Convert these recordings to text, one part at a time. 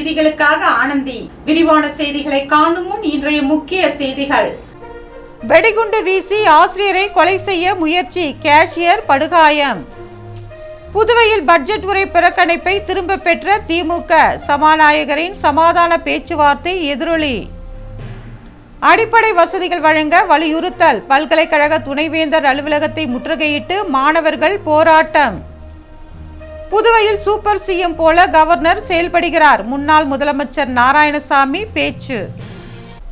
செய்திகளுக்காக ஆனந்தி. விரிவான செய்திகளை காணும் முன் இன்றைய முக்கிய செய்திகள். வெடிகுண்டு வீசி ஆசிரியரை கொலை செய்ய முயற்சி, கேஷியர் படுகாயம். புதுவையில் பட்ஜெட் உரை புறக்கணிப்பை திரும்ப பெற்ற திமுக, சபாநாயகரின் சமாதான பேச்சுவார்த்தை எதிரொலி. அடிப்படை வசதிகள் வழங்க வலியுறுத்தல், பல்கலைக்கழக துணைவேந்தர் அலுவலகத்தை முற்றுகையிட்டு மாணவர்கள் போராட்டம். புதுவையில் சூப்பர் சிஎம் போல கவர்னர் செயல்படுகிறார், முன்னாள் முதலமைச்சர் நாராயணசாமி பேச்சு.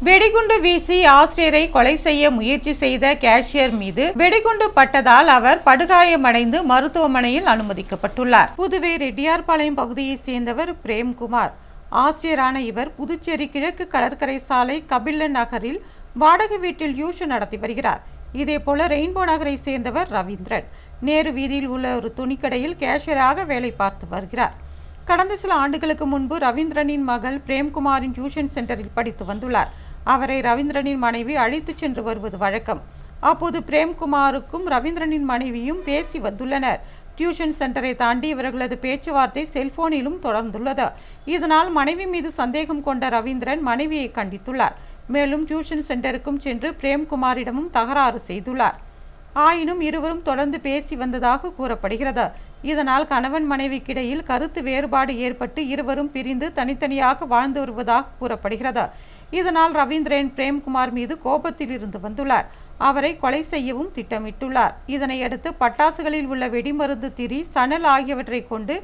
வெடிகுண்டு வீசி ஆசிரியரை கொலை செய்ய முயற்சி செய்த கேஷியர் மீது வெடிகுண்டு பட்டதால் அவர் படுகாயமடைந்து மருத்துவமனையில் அனுமதிக்கப்பட்டுள்ளார். புதுவை ரெட்டியார்பாளையம் பகுதியை சேர்ந்தவர் பிரேம்குமார். ஆசிரியரான இவர் புதுச்சேரி கிழக்கு கடற்கரை சாலை கபிலன் நகரில் வாடகை வீட்டில் டியூஷன் நடத்தி வருகிறார். இதேபோல ரெயின்போ நகரை சேர்ந்தவர் ரவீந்திரன் நேரு வீதியில் உள்ள ஒரு துணிக்கடையில் கேஷியராக வேலை பார்த்து வருகிறார். கடந்த சில ஆண்டுகளுக்கு முன்பு ரவீந்திரனின் மகள் பிரேம்குமாரின் டியூஷன் சென்டரில் படித்து வந்துள்ளார். அவரை ரவீந்திரனின் மனைவி அழைத்து சென்று வருவது வழக்கம். அப்போது பிரேம்குமாருக்கும் ரவீந்திரனின் மனைவியும் பேசி வந்துள்ளனர். டியூஷன் சென்டரை தாண்டி இவர்களது பேச்சுவார்த்தை செல்போனிலும் தொடர்ந்துள்ளது. இதனால் மனைவி மீது சந்தேகம் கொண்ட ரவீந்திரன் மனைவியை கண்டித்துள்ளார். மேலும் டியூஷன் சென்டருக்கும் சென்று பிரேம்குமாரிடமும் தகராறு செய்துள்ளார். ஆயினும் இருவரும் தொடர்ந்து பேசி வந்ததாக கூறப்படுகிறது. இதனால் கணவன் மனைவிக்கிடையில் கருத்து வேறுபாடு ஏற்பட்டு இருவரும் பிரிந்து தனித்தனியாக வாழ்ந்து வருவதாக கூறப்படுகிறது. இதனால் ரவீந்திரன் பிரேம்குமார் மீது கோபத்தில் இருந்து வந்துள்ளார். அவரை கொலை செய்யவும் திட்டமிட்டுள்ளார். இதனையடுத்து பட்டாசுகளில் உள்ள வெடிமருந்து, திரி, சணல் ஆகியவற்றை கொண்டு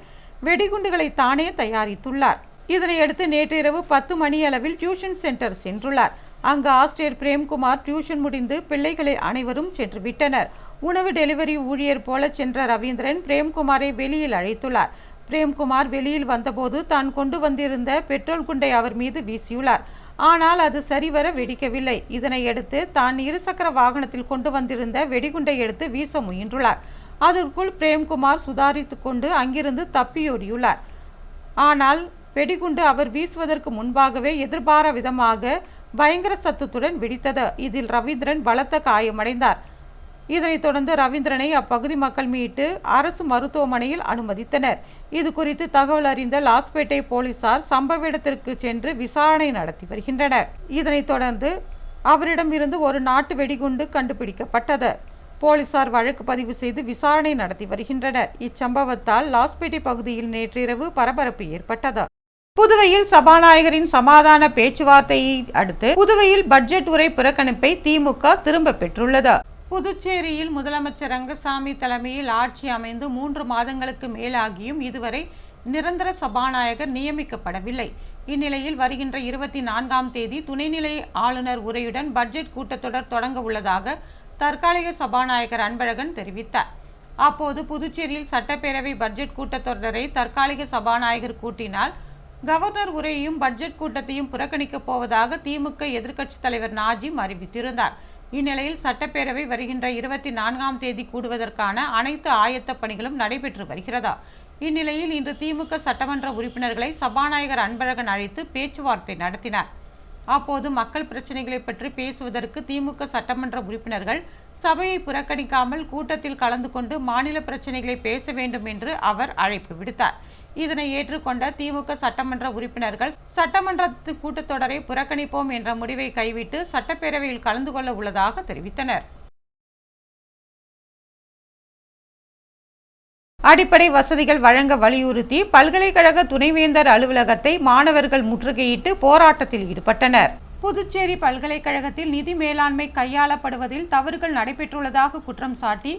வெடிகுண்டுகளை தானே தயாரித்துள்ளார். இதனையடுத்து நேற்றிரவு 10 மணியளவில் டியூஷன் சென்டர் சென்றுள்ளார். அங்கு ஆசிரியர் பிரேம்குமார் டியூஷன் முடிந்து பிள்ளைகளை அனைவரும் சென்று விட்டனர். உணவு டெலிவரி ஊழியர் போல சென்ற ரவீந்திரன் பிரேம்குமாரை வெளியில் அழைத்துள்ளார். பிரேம்குமார் வெளியில் வந்தபோது தான் கொண்டு வந்திருந்த பெட்ரோல் குண்டை அவர் மீது வீசியுள்ளார். ஆனால் அது சரிவர வெடிக்கவில்லை. இதனையடுத்து தான் இருசக்கர வாகனத்தில் கொண்டு வந்திருந்த வெடிகுண்டை எடுத்து வீச முயன்றுள்ளார். அதற்குள் பிரேம்குமார் சுதாரித்து கொண்டு அங்கிருந்து தப்பியோடியுள்ளார். ஆனால் வெடிகுண்டு அவர் வீசுவதற்கு முன்பாகவே எதிர்பார விதமாக பயங்கர சத்தத்துடன் வெடித்தது. இதில் ரவீந்திரன் பலத்த காயமடைந்தார். இதனைத் தொடர்ந்து ரவீந்திரனை அப்பகுதி மக்கள் மீட்டு அரசு மருத்துவமனையில் அனுமதித்தனர். இது குறித்து தகவல் அறிந்த லாஸ்பேட்டை போலீசார் சம்பவ இடத்திற்கு சென்று விசாரணை நடத்தி வருகின்றனர். இதனைத் தொடர்ந்து அவரிடமிருந்து ஒரு நாட்டு வெடிகுண்டு கண்டுபிடிக்கப்பட்டது. போலீசார் வழக்கு பதிவு செய்து விசாரணை நடத்தி வருகின்றனர். இச்சம்பவத்தால் லாஸ்பேட்டை பகுதியில் நேற்றிரவு பரபரப்பு ஏற்பட்டது. புதுவையில் சபாநாயகரின் சமாதான பேச்சுவார்த்தையை அடுத்து புதுவையில் பட்ஜெட் உரை புறக்கணிப்பை திமுக திரும்ப பெற்றுள்ளது. புதுச்சேரியில் முதலமைச்சர் ரங்கசாமி தலைமையில் ஆட்சி அமைந்து 3 மாதங்களுக்கு மேலாகியும் இதுவரை நிரந்தர சபாநாயகர் நியமிக்கப்படவில்லை. இந்நிலையில் வருகின்ற 24ஆம் தேதி துணைநிலை ஆளுநர் உரையுடன் பட்ஜெட் கூட்டத்தொடர் தொடங்க உள்ளதாக தற்காலிக சபாநாயகர் அன்பழகன் தெரிவித்தார். அப்போது புதுச்சேரியில் சட்டப்பேரவை பட்ஜெட் கூட்டத்தொடரை தற்காலிக சபாநாயகர் கூட்டினால் கவர்னர் உரையையும் பட்ஜெட் கூட்டத்தையும் புறக்கணிக்கப் போவதாக திமுக எதிர்க்கட்சித் தலைவர் நாஜிம் அறிவித்திருந்தார். இந்நிலையில் சட்டப்பேரவை வருகின்ற 24ஆம் தேதி கூடுவதற்கான அனைத்து ஆயத்த பணிகளும் நடைபெற்று வருகிறது. இந்நிலையில் இன்று திமுக சட்டமன்ற உறுப்பினர்களை சபாநாயகர் அன்பழகன் அழைத்து பேச்சுவார்த்தை நடத்தினார். அப்போது மக்கள் பிரச்சனைகளை பற்றி பேசுவதற்கு திமுக சட்டமன்ற உறுப்பினர்கள் சபையை புறக்கணிக்காமல் கூட்டத்தில் கலந்து கொண்டு மாநில பிரச்சனைகளை பேச வேண்டும் என்று அவர் அழைப்பு விடுத்தார். இதனை ஏற்றுக்கொண்ட திமுக சட்டமன்ற உறுப்பினர்கள் சட்டமன்ற கூட்டத்தொடரை புறக்கணிப்போம் என்ற முடிவை கைவிட்டு சட்டப்பேரவையில் கலந்து கொள்ள உள்ளதாக தெரிவித்தனர். அடிப்படை வசதிகள் வழங்க வலியுறுத்தி பல்கலைக்கழக துணைவேந்தர் அலுவலகத்தை மாணவர்கள் முற்றுகையிட்டு போராட்டத்தில் ஈடுபட்டனர். புதுச்சேரி பல்கலைக்கழகத்தில் நிதி மேலாண்மை கையாளப்படுவதில் தவறுகள் நடைபெற்றுள்ளதாக குற்றம் சாட்டி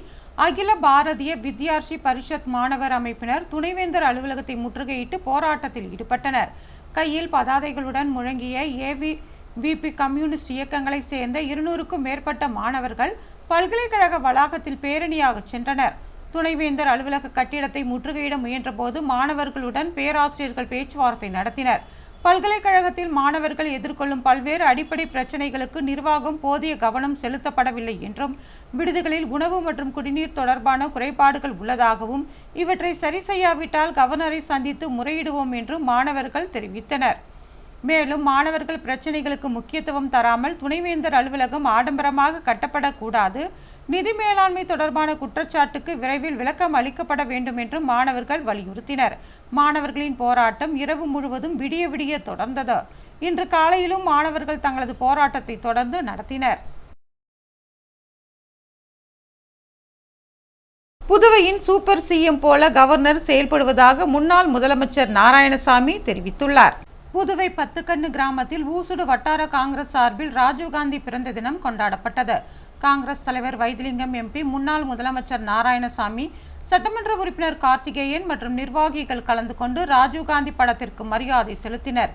அகில பாரதிய வித்யார்த்தி பரிஷத் மாணவர் அமைப்பினர் துணைவேந்தர் அலுவலகத்தை முற்றுகையிட்டு போராட்டத்தில் ஈடுபட்டனர். கையில் பதாதைகளுடன் முழங்கிய ஏவிவிபி கம்யூனிஸ்ட் இயக்கங்களை சேர்ந்த 200க்கும் மேற்பட்ட மாணவர்கள் பல்கலைக்கழக வளாகத்தில் பேரணியாக சென்றனர். துணைவேந்தர் அலுவலக கட்டிடத்தை முற்றுகையிட முயன்றபோது மாணவர்களுடன் பேராசிரியர்கள் பேச்சுவார்த்தை நடத்தினர். பல்கலைக்கழகத்தில் மாணவர்கள் எதிர்கொள்ளும் பல்வேறு அடிப்படை பிரச்சனைகளுக்கு நிர்வாகம் போதிய கவனம் செலுத்தப்படவில்லை என்றும், விடுதிகளில் உணவு மற்றும் குடிநீர் தொடர்பான குறைபாடுகள் உள்ளதாகவும், இவற்றை சரி செய்யாவிட்டால் கவர்னரை சந்தித்து முறையிடுவோம் என்றும் மாணவர்கள் தெரிவித்தனர். மேலும் மாணவர்கள் பிரச்சனைகளுக்கு முக்கியத்துவம் தராமல் துணைவேந்தர் அலுவலகம் ஆடம்பரமாக கட்டப்படக்கூடாது, நிதி மேலாண்மை தொடர்பான குற்றச்சாட்டுக்கு விரைவில் விளக்கம் அளிக்கப்பட வேண்டும் என்று மாணவர்கள் வலியுறுத்தினர். மாணவர்களின் போராட்டம் இரவு முழுவதும் விடிய விடிய தொடர்ந்தது. இன்று காலையிலும் மாணவர்கள் தங்களது போராட்டத்தை தொடர்ந்து நடத்தினர். புதுவையின் சூப்பர் சிஎம் போல கவர்னர் செயல்படுவதாக முன்னாள் முதலமைச்சர் நாராயணசாமி தெரிவித்துள்ளார். புதுவை பத்துக்கண்ணு கிராமத்தில் ஊசுடு வட்டார காங்கிரஸ் சார்பில் ராஜீவ்காந்தி பிறந்த தினம் கொண்டாடப்பட்டது. காங்கிரஸ் தலைவர் வைத்திலிங்கம் எம்பி, முன்னாள் முதலமைச்சர் நாராயணசாமி, சட்டமன்ற உறுப்பினர் கார்த்திகேயன் மற்றும் நிர்வாகிகள் கலந்து கொண்டு ராஜீவ்காந்தி படத்திற்கு மரியாதை செலுத்தினர்.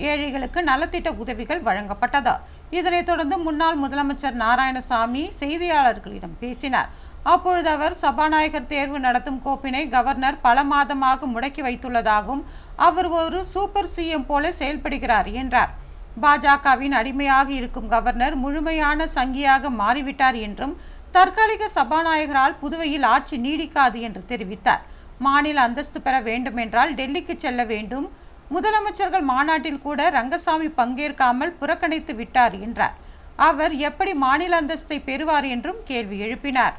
ஏழைகளுக்கு நலத்திட்ட உதவிகள் வழங்கப்பட்டது. இதனைத் தொடர்ந்து முன்னாள் முதலமைச்சர் நாராயணசாமி செய்தியாளர்களிடம் பேசினார். அப்பொழுது அவர் சபாநாயகர் தேர்வு நடத்தும் கோப்பினை கவர்னர் பல மாதமாக முடக்கி வைத்துள்ளதாகவும் அவர் ஒரு சூப்பர் சிஎம் போல செயல்படுகிறார் என்றார். பாஜகவின் அடிமையாக இருக்கும் கவர்னர் முழுமையான சங்கியாக மாறிவிட்டார் என்றும் தற்காலிக சபாநாயகரால் புதுவையில் ஆட்சி நீடிக்காது என்று தெரிவித்தார். மாநில அந்தஸ்து பெற வேண்டும் என்றால் டெல்லிக்கு செல்ல வேண்டும். முதலமைச்சர்கள் மாநாட்டில் கூட ரங்கசாமி பங்கேற்காமல் புறக்கணித்து விட்டார் என்றார். அவர் எப்படி மாநில அந்தஸ்தை பெறுவார் என்றும் கேள்வி எழுப்பினார்.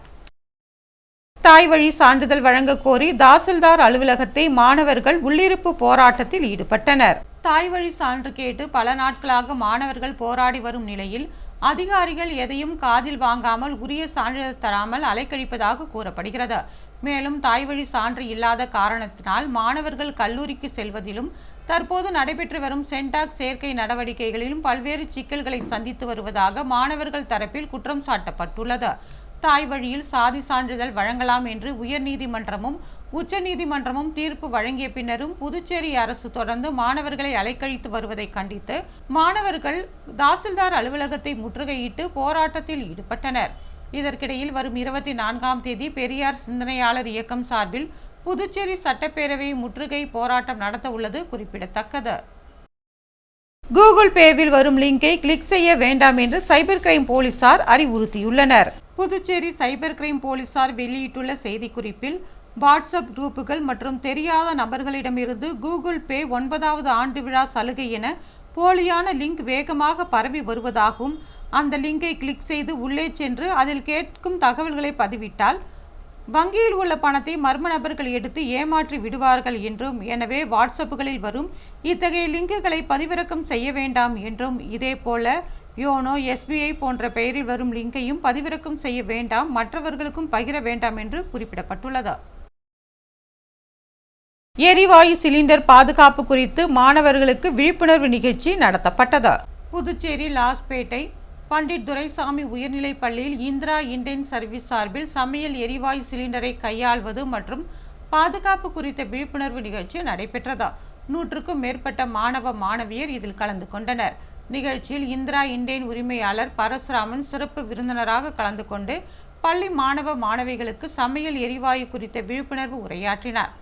தாய் வழி சான்றிதழ் வழங்க கோரி தாசில்தார் அலுவலகத்தை மாணவர்கள் உள்ளிருப்பு போராட்டத்தில் ஈடுபட்டனர். தாய் வழி சான்று கேட்டு பல நாட்களாக மாணவர்கள் போராடி வரும் நிலையில் அதிகாரிகள் எதையும் காதில் வாங்காமல் உரிய சான்றிதழ் தராமல் அலைக்கழிப்பதாக கூறப்படுகிறது. மேலும் தாய் வழி சான்று இல்லாத காரணத்தினால் மாணவர்கள் கல்லூரிக்கு செல்வதிலும் தற்போது நடைபெற்று வரும் சென்டாக் சேர்க்கை நடவடிக்கைகளிலும் பல்வேறு சிக்கல்களை சந்தித்து வருவதாக மாணவர்கள் தரப்பில் குற்றம் சாட்டப்பட்டுள்ளது. தாய் வழியில் சாதி சான்றிதழ் வழங்கலாம் என்று உயர்நீதிமன்றமும் உச்சநீதிமன்றமும் தீர்ப்பு வழங்கிய பின்னரும் புதுச்சேரி அரசு தொடர்ந்து மாணவர்களை அலைக்கழித்து வருவதை கண்டித்து மாணவர்கள் தாசில்தார் அலுவலகத்தை முற்றுகையிட்டு போராட்டத்தில் ஈடுபட்டனர். இதற்கிடையில் வரும் 24ஆம் தேதி பெரியார் சிந்தனையாளர் இயக்கம் சார்பில் புதுச்சேரி சட்டப்பேரவை முற்றுகை போராட்டம் நடத்த உள்ளது குறிப்பிடத்தக்கது. கூகுள் பேவில் வரும் லிங்கை கிளிக் செய்ய வேண்டாம் என்று சைபர் கிரைம் போலீசார் அறிவுறுத்தியுள்ளனர். புதுச்சேரி சைபர் கிரைம் போலீசார் வெளியிட்டுள்ள செய்திக்குறிப்பில், வாட்ஸ்அப் குரூப்புகள் மற்றும் தெரியாத நபர்களிடமிருந்து கூகுள் பே 9வது ஆண்டு விழா சலுகை என போலியான லிங்க் வேகமாக பரவி வருவதாகவும், அந்த லிங்கை கிளிக் செய்து உள்ளே சென்று அதில் கேட்கும் தகவல்களை பதிவிட்டால் வங்கியில் உள்ள பணத்தை மர்ம நபர்கள் எடுத்து ஏமாற்றி விடுவார்கள் என்றும், எனவே வாட்ஸ்அப்புகளில் வரும் இத்தகைய லிங்குகளை பதிவிறக்கம் செய்ய வேண்டாம் என்றும், இதேபோல யோனோ, எஸ்பிஐ போன்ற பெயரில் வரும் லிங்கையும் பதிவிறக்கம் செய்ய வேண்டாம், மற்றவர்களுக்கும் பகிர வேண்டாம் என்று குறிப்பிடப்பட்டுள்ளது. எரிவாயு சிலிண்டர் பாதுகாப்பு குறித்து மாணவர்களுக்கு விழிப்புணர்வு நிகழ்ச்சி நடத்தப்பட்டது. புதுச்சேரி லாஸ்பேட்டை பண்டிட் துரைசாமி உயர்நிலைப் பள்ளியில் இந்திரா இண்டேன் சர்வீஸ் சார்பில் சமையல் எரிவாயு சிலிண்டரை கையாள்வது மற்றும் பாதுகாப்பு குறித்த விழிப்புணர்வு நிகழ்ச்சி நடைபெற்றது. 100க்கும் மேற்பட்ட மாணவ மாணவியர் இதில் கலந்து கொண்டனர். நிகழ்ச்சியில் இந்திரா இண்டேன் உரிமையாளர் பரசுராமன் சிறப்பு விருந்தினராக கலந்து கொண்டு பள்ளி மாணவ மாணவிகளுக்கு சமையல் எரிவாயு குறித்த விழிப்புணர்வு உரையாற்றினார்.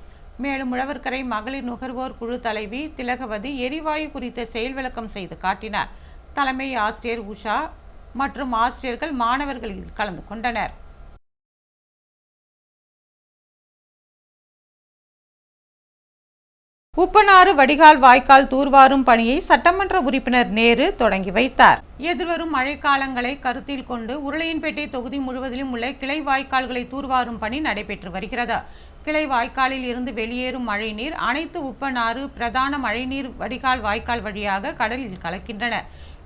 மேலும் உழவர்கரை மகளிர் நுகர்வோர் குழு தலைவி திலகவதி எரிவாயு குறித்த செயல் விளக்கம் செய்து காட்டினார். தலைமை ஆசிரியர் உஷா மற்றும் ஆசிரியர்கள் மாணவர்கள் இதில் கலந்து கொண்டனர். உப்பனாறு வடிகால் வாய்க்கால் தூர்வாரும் பணியை சட்டமன்ற உறுப்பினர் நேரு தொடங்கி வைத்தார். எதிர்வரும் மழைக்காலங்களை கருத்தில் கொண்டு உருளையன்பேட்டை தொகுதி முழுவதிலும் உள்ள கிளை வாய்க்கால்களை தூர்வாரும் பணி நடைபெற்று வருகிறது. கிளை வாய்க்காலில் இருந்து வெளியேறும் மழைநீர் அனைத்து உப்பனாறு பிரதான மழைநீர் வடிகால் வாய்க்கால் வழியாக கடலில் கலக்கின்றன.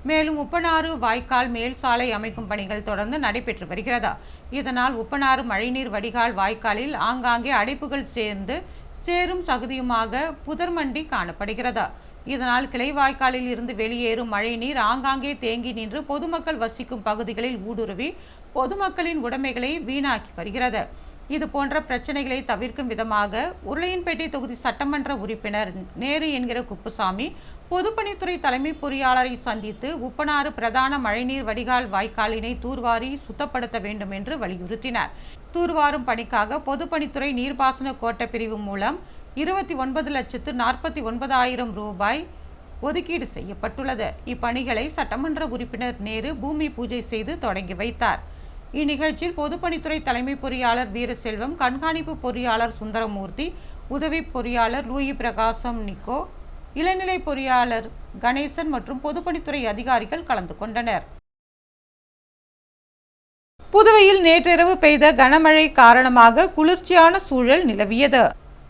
மேலும் உப்பனாறு வாய்க்கால் மேல் சாலை அமைக்கும் பணிகள் தொடர்ந்து நடைபெற்று வருகிறது. இதனால் உப்பனாறு மழைநீர் வடிகால் வாய்க்காலில் ஆங்காங்கே அடைப்புகள் சேரும் சகுதியுமாக புதர்மண்டி காணப்படுகிறது. இதனால் கிளை வாய்க்காலில் இருந்து வெளியேறும் மழைநீர் ஆங்காங்கே தேங்கி நின்று பொதுமக்கள் வசிக்கும் பகுதிகளில் ஊடுருவி பொதுமக்களின் உடைமைகளை வீணாக்கி வருகிறது. இது போன்ற பிரச்சனைகளை தவிர்க்கும் விதமாக உருளையன்பேட்டை தொகுதி சட்டமன்ற உறுப்பினர் நேரு என்கிற குப்புசாமி பொதுப்பணித்துறை தலைமை பொறியாளரை சந்தித்து உப்பனாறு பிரதான மழைநீர் வடிகால் வாய்க்காலினை தூர்வாரி சுத்தப்படுத்த வேண்டும் என்று வலியுறுத்தினார். தூர்வாரும் பணிக்காக பொதுப்பணித்துறை நீர்ப்பாசன கோட்ட பிரிவு மூலம் 29,49,000 ரூபாய் ஒதுக்கீடு செய்யப்பட்டுள்ளது. இப்பணிகளை சட்டமன்ற உறுப்பினர் நேரு பூமி பூஜை செய்து தொடங்கி வைத்தார். இந்நிகழ்ச்சியில் பொதுப்பணித்துறை தலைமை பொறியாளர் வீரசெல்வம், கண்காணிப்பு பொறியாளர் சுந்தரமூர்த்தி, உதவி பொறியாளர் லூயி பிரகாசம் நிக்கோ, இளநிலை பொறியாளர் கணேசன் மற்றும் பொதுப்பணித்துறை அதிகாரிகள் கலந்து கொண்டனர். புதுவையில் நேற்றிரவு பெய்த கனமழை காரணமாக குளிர்ச்சியான சூழல் நிலவியது.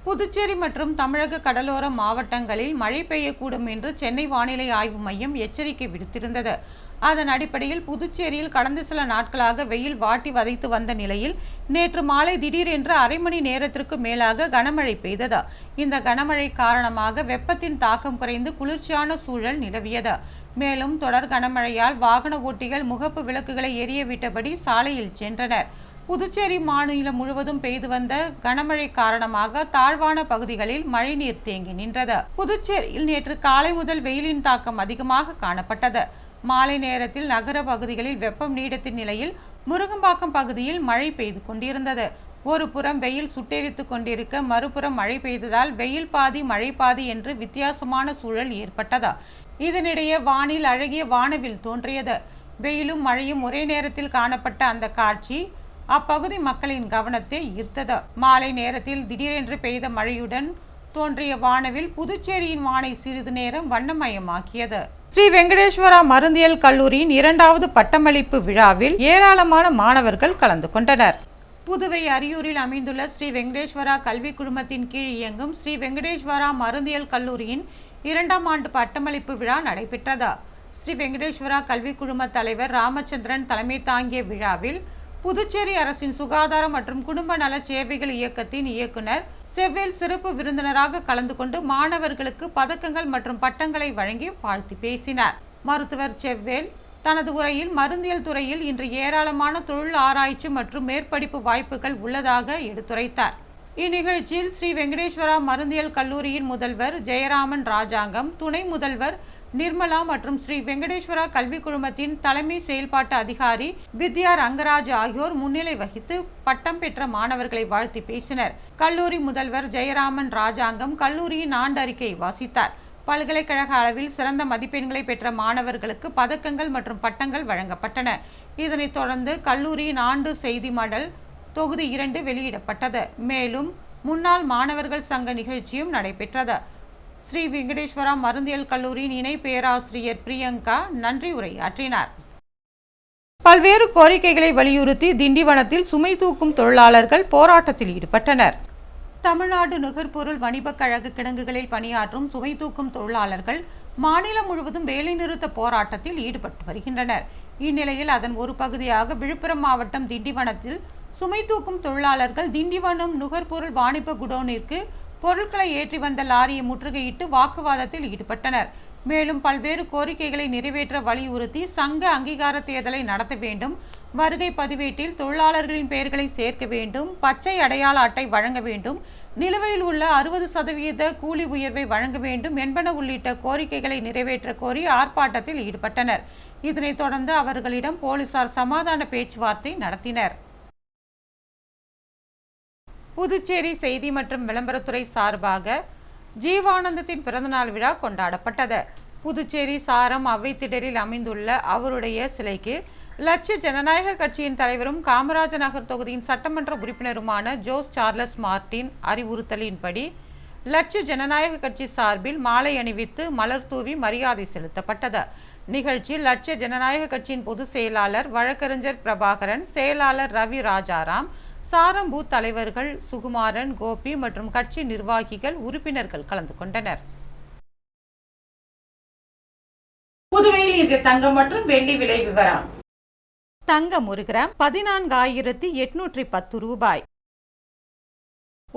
புதுச்சேரி மற்றும் தமிழக கடலோர மாவட்டங்களில் மழை பெய்யக்கூடும் என்று சென்னை வானிலை ஆய்வு மையம் எச்சரிக்கை விடுத்திருந்தது. அதன் அடிப்படையில் புதுச்சேரியில் கடந்த சில நாட்களாக வெயில் வாட்டி வதைத்து வந்த நிலையில் நேற்று மாலை திடீரென்று அரை மணி நேரத்திற்கு மேலாக கனமழை பெய்தது. இந்த கனமழை காரணமாக வெப்பத்தின் தாக்கம் குறைந்து குளிர்ச்சியான சூழல் நிலவியது. மேலும் தொடர் கனமழையால் வாகன ஓட்டிகள் முகப்பு விளக்குகளை எரியவிட்டபடி சாலையில் சென்றனர். புதுச்சேரி மாநிலம் முழுவதும் பெய்து வந்த கனமழை காரணமாக தாழ்வான பகுதிகளில் மழைநீர் தேங்கி நின்றது. புதுச்சேரியில் நேற்று காலை முதல் வெயிலின் தாக்கம் அதிகமாக காணப்பட்டது. மாலை நேரத்தில் நகர பகுதிகளில் வெப்பம் நீடித்த நிலையில் முருகம்பாக்கம் பகுதியில் மழை பெய்து கொண்டிருந்தது. ஒரு புறம் வெயில் சுட்டெரித்து கொண்டிருக்க, மறுபுறம் மழை பெய்ததால் வெயில் பாதி மழை பாதி என்று வித்தியாசமான சூழல் ஏற்பட்டது. இதனிடையே வானில் அழகிய வானவில் தோன்றியது. வெயிலும் மழையும் ஒரே நேரத்தில் காணப்பட்ட அந்த காட்சி அப்பகுதி மக்களின் கவனத்தை ஈர்த்தது. மாலை நேரத்தில் திடீரென்று பெய்த மழையுடன் தோன்றிய வானவில் புதுச்சேரியின் வானை சிறிது நேரம் வண்ணமயமாக்கியது. ஸ்ரீ வெங்கடேஸ்வரா மருந்தியல் கல்லூரியின் 2வது பட்டமளிப்பு விழாவில் ஏராளமான மாணவர்கள் கலந்து கொண்டனர். புதுவை அரியூரில் அமைந்துள்ள ஸ்ரீ வெங்கடேஸ்வரா கல்வி குழுமத்தின் கீழ் இயங்கும் ஸ்ரீ வெங்கடேஸ்வரா மருந்தியல் கல்லூரியின் 2ஆம் ஆண்டு பட்டமளிப்பு விழா நடைபெற்றது. ஸ்ரீ வெங்கடேஸ்வரா கல்வி குழும தலைவர் ராமச்சந்திரன் தலைமை தாங்கிய விழாவில் புதுச்சேரி அரசின் சுகாதார மற்றும் குடும்ப நல சேவைகள் இயக்கத்தின் இயக்குனர் செவ்வேல் சிறப்பு விருந்தினராக கலந்து கொண்டு மாணவர்களுக்கு பதக்கங்கள் மற்றும் பட்டங்களை வழங்கி வாழ்த்தி பேசினார். மருத்துவர் செவ்வேல் தனது உரையில் மருந்தியல் துறையில் இன்று ஏராளமான தொழில் ஆராய்ச்சி மற்றும் மேற்படிப்பு வாய்ப்புகள் உள்ளதாக எடுத்துரைத்தார். இந்நிகழ்ச்சியில் ஸ்ரீ வெங்கடேஸ்வரா மருந்தியல் கல்லூரியின் முதல்வர் ஜெயராமன் ராஜாங்கம், துணை முதல்வர் நிர்மலா மற்றும் ஸ்ரீ வெங்கடேஸ்வரா கல்வி குழுமத்தின் தலைமை செயல்பாட்டு அதிகாரி வித்யா ரங்கராஜ் ஆகியோர் முன்னிலை வகித்து பட்டம் பெற்ற மாணவர்களை வாழ்த்தி பேசினர். கல்லூரி முதல்வர் ஜெயராமன் ராஜாங்கம் கல்லூரியின் ஆண்டு அறிக்கை வாசித்தார். பல்கலைக்கழக அளவில் சிறந்த மதிப்பெண்களை பெற்ற மாணவர்களுக்கு பதக்கங்கள் மற்றும் பட்டங்கள் வழங்கப்பட்டன. இதனைத் தொடர்ந்து கல்லூரியின் ஆண்டு செய்தி மடல் தொகுதி 2 வெளியிடப்பட்டது. மேலும் முன்னாள் மாணவர்கள் சங்க நிகழ்ச்சியும் நடைபெற்றது. ஸ்ரீ வெங்கடேஸ்வரா மருந்தியல் கல்லூரியின் இணை பேராசிரியர் பிரியங்கா நன்றி உரையாற்றினார். பல்வேறு கோரிக்கைகளை வலியுறுத்தி திண்டிவனத்தில் சுமை தூக்கும் தொழிலாளர்கள் போராட்டத்தில் ஈடுபட்டனர். தமிழ்நாடு நுகர்பொருள் வணிபக் கழக கிடங்குகளில் பணியாற்றும் சுமை தூக்கும் தொழிலாளர்கள் மாநிலம் முழுவதும் வேலைநிறுத்த போராட்டத்தில் ஈடுபட்டு வருகின்றனர். இந்நிலையில் அதன் ஒரு பகுதியாக விழுப்புரம் மாவட்டம் திண்டிவனத்தில் சுமை தூக்கும் தொழிலாளர்கள் திண்டிவனம் நுகர்பொருள் வாணிப குடோனிற்கு பொருட்களை ஏற்றி வந்த லாரியை முற்றுகையிட்டு வாக்குவாதத்தில் ஈடுபட்டனர். மேலும் பல்வேறு கோரிக்கைகளை நிறைவேற்ற வலியுறுத்தி சங்க அங்கீகார தேர்தலை நடத்த வேண்டும், வருகை பதிவேட்டில் தொழிலாளர்களின் பெயர்களை சேர்க்க வேண்டும், பச்சை அடையாள அட்டை வழங்க வேண்டும், நிலுவையில் உள்ள 60% கூலி உயர்வை வழங்க வேண்டும் என்பன உள்ளிட்ட கோரிக்கைகளை நிறைவேற்ற கோரி ஆர்ப்பாட்டத்தில் ஈடுபட்டனர். இதனைத் தொடர்ந்து அவர்களிடம் போலீசார் சமாதான பேச்சுவார்த்தை நடத்தினர். புதுச்சேரி செய்தி மற்றும் விளம்பரத்துறை சார்பாக ஜீவானந்தத்தின் பிறந்தநாள் விழா கொண்டாடப்பட்டது. புதுச்சேரி சாரம் அவைத்திடலில் அமைந்துள்ள அவருடைய சிலைக்கு லட்சிய ஜனநாயக கட்சியின் தலைவரும் காமராஜர் நகர் தொகுதியின் சட்டமன்ற உறுப்பினருமான ஜோஸ் சார்லஸ் மார்டின் அறிவுறுத்தலின்படி லட்சிய ஜனநாயக கட்சி சார்பில் மாலை அணிவித்து மலர் தூவி மரியாதை செலுத்தப்பட்டது. நிகழ்ச்சியில் லட்சிய ஜனநாயக கட்சியின் பொதுச் செயலாளர் வழக்கறிஞர் பிரபாகரன், செயலாளர் ரவி ராஜாராம், சாரம் பூத் தலைவர்கள் சுகுமாரன், கோபி மற்றும் கட்சி நிர்வாகிகள், உறுப்பினர்கள் கலந்து கொண்டனர். புதுவையில் இன்று தங்கம் மற்றும் வெள்ளி விலை விவரம். தங்கம் 1 கிராம் 14,810 ரூபாய்.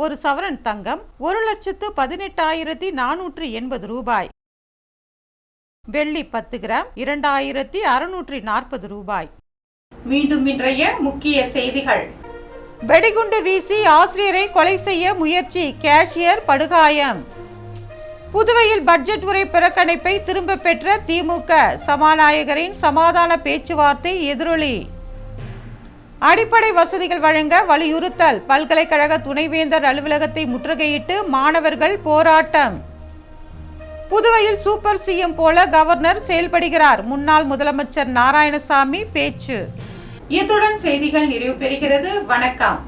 ஒரு சவரன் தங்கம் 1,18,480 ரூபாய். வெள்ளி 10 கிராம் 2,640 ரூபாய். மீண்டும் இன்றைய முக்கிய செய்திகள். வெடிகுண்டு வீசி ஆசிரியரை கொலை செய்ய முயற்சி, கேஷியர் படுகாயம். புதுவையில் பட்ஜெட் உரை புறக்கணிப்பை திரும்ப பெற்ற திமுக, சபாநாயகரின் சமாதான பேச்சுவார்த்தை எதிரொலி. அடிப்படை வசதிகள் வழங்க வலியுறுத்தல், பல்கலைக்கழக துணைவேந்தர் அலுவலகத்தை முற்றுகையிட்டு மாணவர்கள் போராட்டம். புதுவையில் சூப்பர் சிஎம் போல கவர்னர் செயல்படுகிறார், முன்னாள் முதலமைச்சர் நாராயணசாமி பேச்சு. இத்துடன் செய்திகள் நிறைவு பெறுகிறது. வணக்கம்.